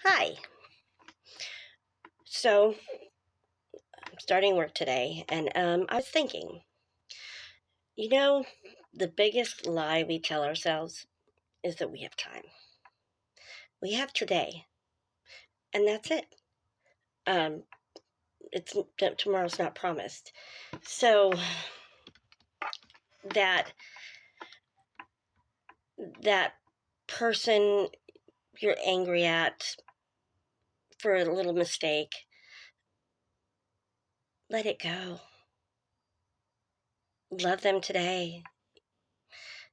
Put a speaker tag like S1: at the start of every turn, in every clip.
S1: Hi. So I'm starting work today, and I was thinking, you know, the biggest lie we tell ourselves is that we have time. We have today, and that's it. Um, tomorrow's not promised. So that that person you're angry at for a little mistake, let it go. Love them today.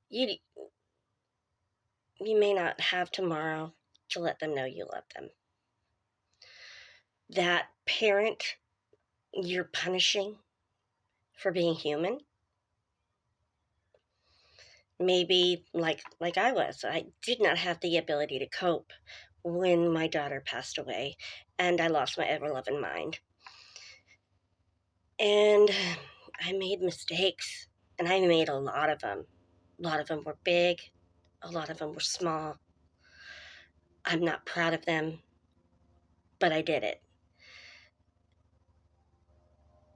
S1: You you may not have tomorrow to let them know you love them. That parent you're punishing for being human. Maybe like I did not have the ability to cope when my daughter passed away and I lost my ever loving mind. And I made mistakes, and I made a lot of them. A lot of them were big, a lot of them were small. I'm not proud of them, but I did it.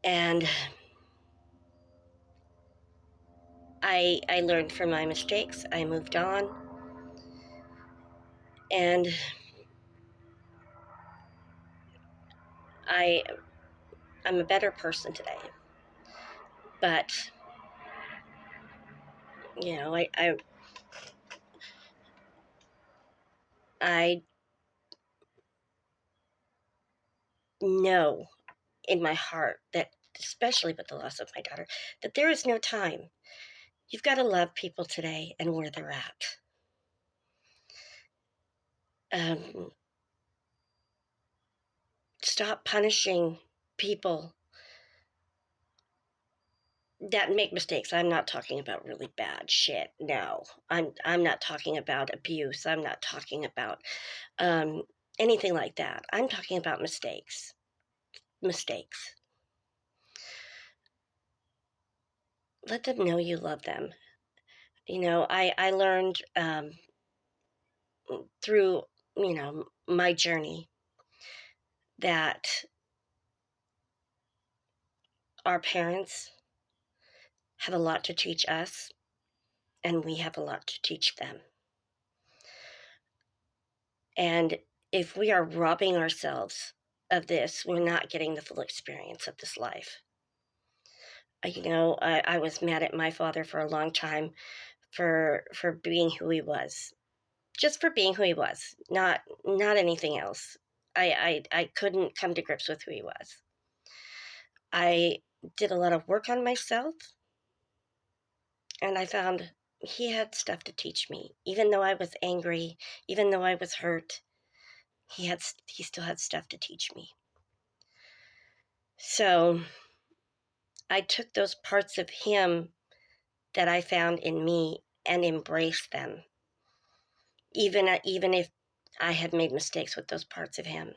S1: And I learned from my mistakes. I moved on, and I I'm a better person today. But I know in my heart that, especially with the loss of my daughter, that there is no time. You've got to love people today and where they're at. Um, Stop punishing people that make mistakes. I'm not talking about really bad shit. No, I'm not talking about abuse. I'm not talking about um, anything like that. I'm talking about mistakes. Mistakes. Let them know you love them. I learned through my journey that our parents have a lot to teach us, and we have a lot to teach them. And if we are robbing ourselves of this, we're not getting the full experience of this life. I was mad at my father for a long time for being who he was, just for being who he was, not anything else. I couldn't come to grips with who he was. I did a lot of work on myself, and I found he had stuff to teach me. Even though I was angry, even though I was hurt, he still had stuff to teach me. So I took those parts of him that I found in me and embraced them. Even if I had made mistakes with those parts of him,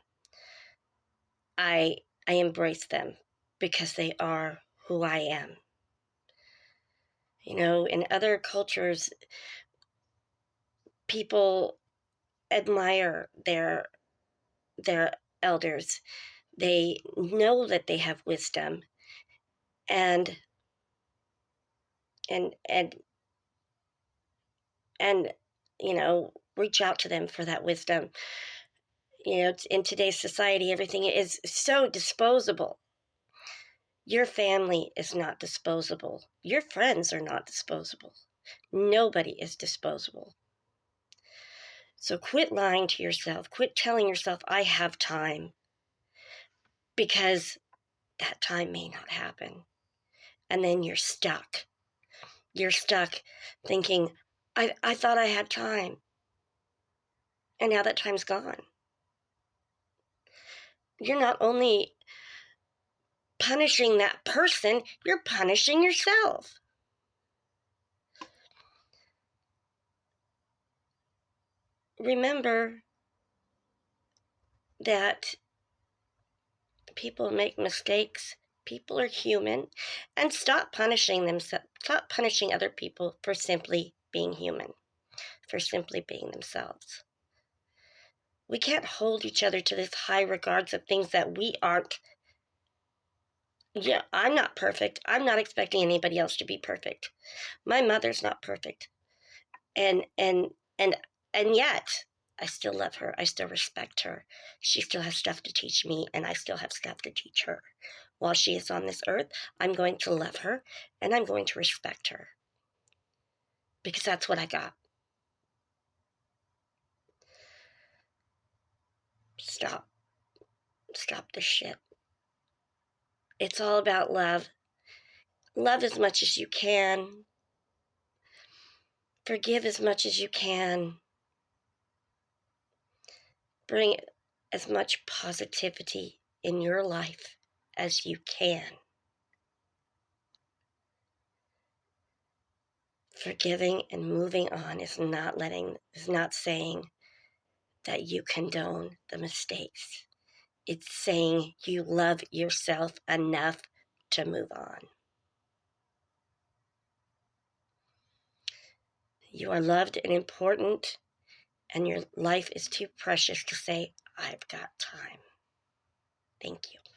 S1: I embraced them because they are who I am. In other cultures, people admire their elders. They know that they have wisdom, and and and and reach out to them for that wisdom. In today's society, everything is so disposable. Your family is not disposable. Your friends are not disposable. Nobody is disposable. So quit lying to yourself. Quit telling yourself, I have time, because that time may not happen. And then you're stuck. You're stuck thinking, I thought I had time. And now that time's gone. You're not only punishing that person, you're punishing yourself. Remember that people make mistakes. People are human. And stop punishing themselves. Stop punishing other people for simply being human, for simply being themselves. We can't hold each other to this high regards of things that we aren't. Yeah, I'm not perfect. I'm not expecting anybody else to be perfect. My mother's not perfect. And and and and yet I still love her. I still respect her. She still has stuff to teach me, and I still have stuff to teach her. While she is on this earth, I'm going to love her and I'm going to respect her because that's what I got. Stop. Stop the shit. It's all about love. Love as much as you can. Forgive as much as you can. Bring as much positivity in your life as you can. Forgiving and moving on is not saying that you condone the mistakes. It's saying you love yourself enough to move on. You are loved and important, and your life is too precious to say, I've got time. Thank you.